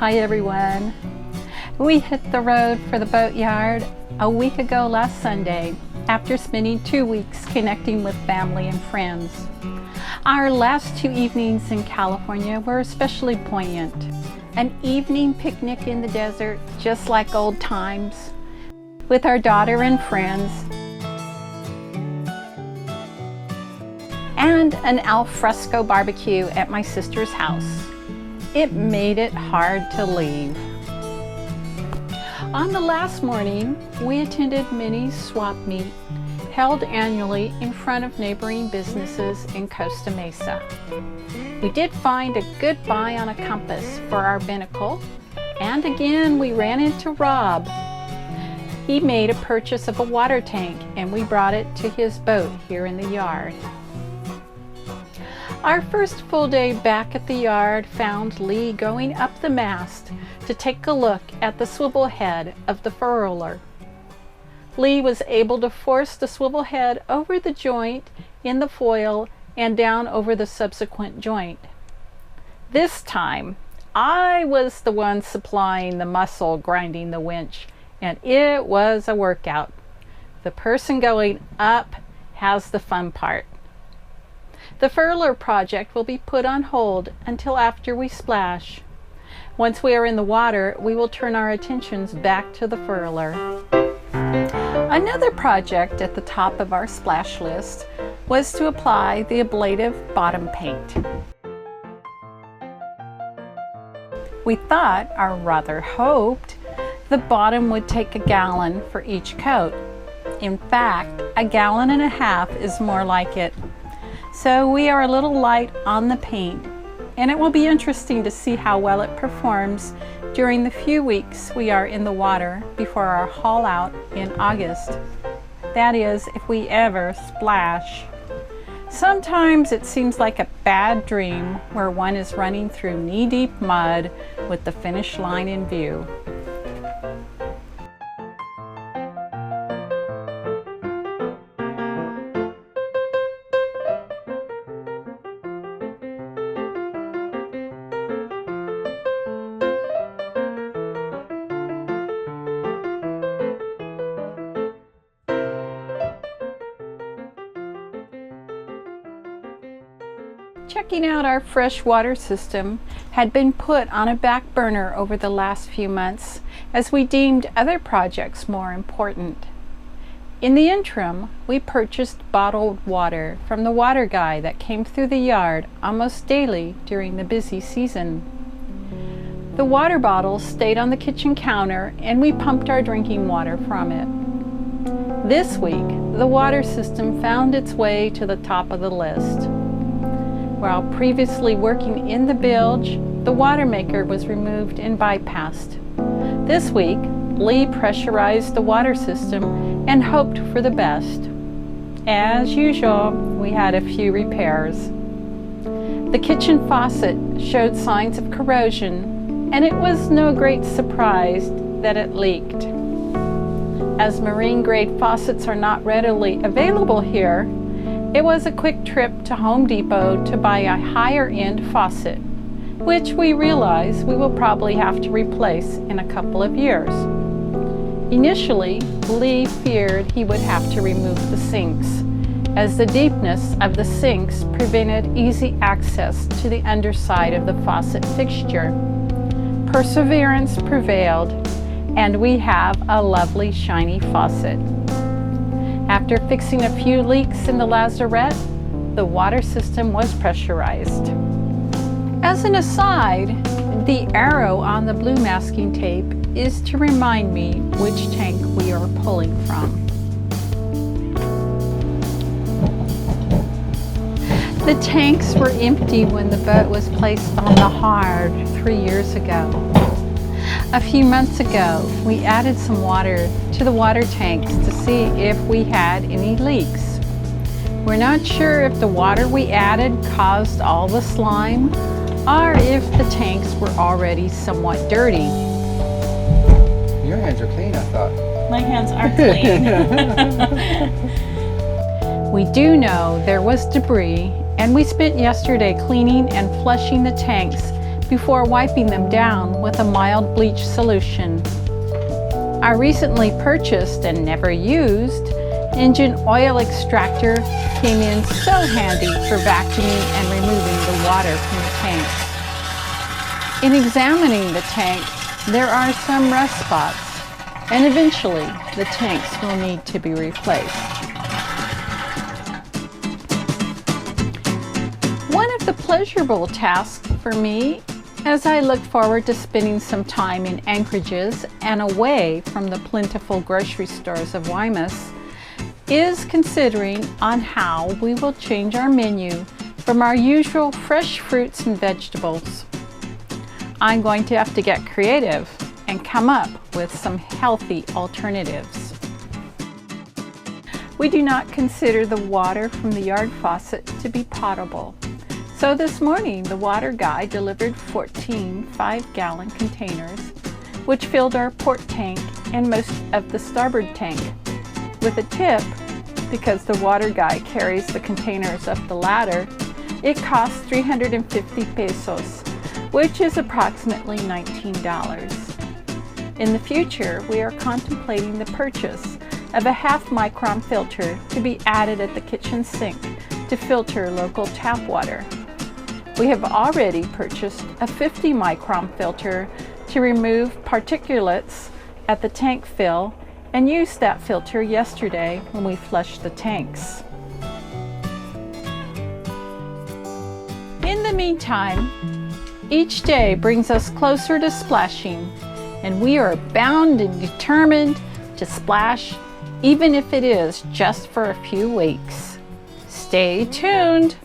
Hi everyone. We hit the road for the boatyard a week ago last Sunday after spending 2 weeks connecting with family and friends. Our last 2 evenings in California were especially poignant. An evening picnic in the desert, just like old times, with our daughter and friends, and an al fresco barbecue at my sister's house. It made it hard to leave. On the last morning, we attended Minnie's swap meet, held annually in front of neighboring businesses in Costa Mesa. We did find a good buy on a compass for our binnacle, and again we ran into Rob. He made a purchase of a water tank and we brought it to his boat here in the yard. Our first full day back at the yard found Lee going up the mast to take a look at the swivel head of the furler. Lee was able to force the swivel head over the joint in the foil and down over the subsequent joint. This time, I was the one supplying the muscle grinding the winch, and it was a workout. The person going up has the fun part. The furler project will be put on hold until after we splash. Once we are in the water, we will turn our attentions back to the furler. Another project at the top of our splash list was to apply the ablative bottom paint. We thought, or rather hoped, the bottom would take 1 gallon for each coat. In fact, 1.5 gallons is more like it. So we are a little light on the paint, and it will be interesting to see how well it performs during the few weeks we are in the water before our haul out in August. That is, if we ever splash. Sometimes it seems like a bad dream where one is running through knee-deep mud with the finish line in view. Checking out our fresh water system had been put on a back burner over the last few months as we deemed other projects more important. In the interim, we purchased bottled water from the water guy that came through the yard almost daily during the busy season. The water bottle stayed on the kitchen counter and we pumped our drinking water from it. This week, the water system found its way to the top of the list. While previously working in the bilge, the water maker was removed and bypassed. This week, Lee pressurized the water system and hoped for the best. As usual, we had a few repairs. The kitchen faucet showed signs of corrosion, and it was no great surprise that it leaked. As marine-grade faucets are not readily available here, it was a quick trip to Home Depot to buy a higher-end faucet, which we realize we will probably have to replace in a couple of years. Initially, Lee feared he would have to remove the sinks, as the deepness of the sinks prevented easy access to the underside of the faucet fixture. Perseverance prevailed, and we have a lovely shiny faucet. After fixing a few leaks in the lazarette, the water system was pressurized. As an aside, the arrow on the blue masking tape is to remind me which tank we are pulling from. The tanks were empty when the boat was placed on the hard 3 years ago. A few months ago, we added some water to the water tanks to see if we had any leaks. We're not sure if the water we added caused all the slime or if the tanks were already somewhat dirty. Your hands are clean, I thought. My hands are clean. We do know there was debris, and we spent yesterday cleaning and flushing the tanks before wiping them down with a mild bleach solution. Our recently purchased and never used engine oil extractor came in so handy for vacuuming and removing the water from the tanks. In examining the tank, there are some rust spots, and eventually the tanks will need to be replaced. One of the pleasurable tasks for me, as I look forward to spending some time in anchorages and away from the plentiful grocery stores of Guaymas, is considering on how we will change our menu from our usual fresh fruits and vegetables. I'm going to have to get creative and come up with some healthy alternatives. We do not consider the water from the yard faucet to be potable. So this morning, the water guy delivered 14 5-gallon containers, which filled our port tank and most of the starboard tank. With a tip, because the water guy carries the containers up the ladder, it costs 350 pesos, which is approximately $19. In the future, we are contemplating the purchase of a half-micron filter to be added at the kitchen sink to filter local tap water. We have already purchased a 50-micron filter to remove particulates at the tank fill and used that filter yesterday when we flushed the tanks. In the meantime, each day brings us closer to splashing, and we are bound and determined to splash, even if it is just for a few weeks. Stay tuned!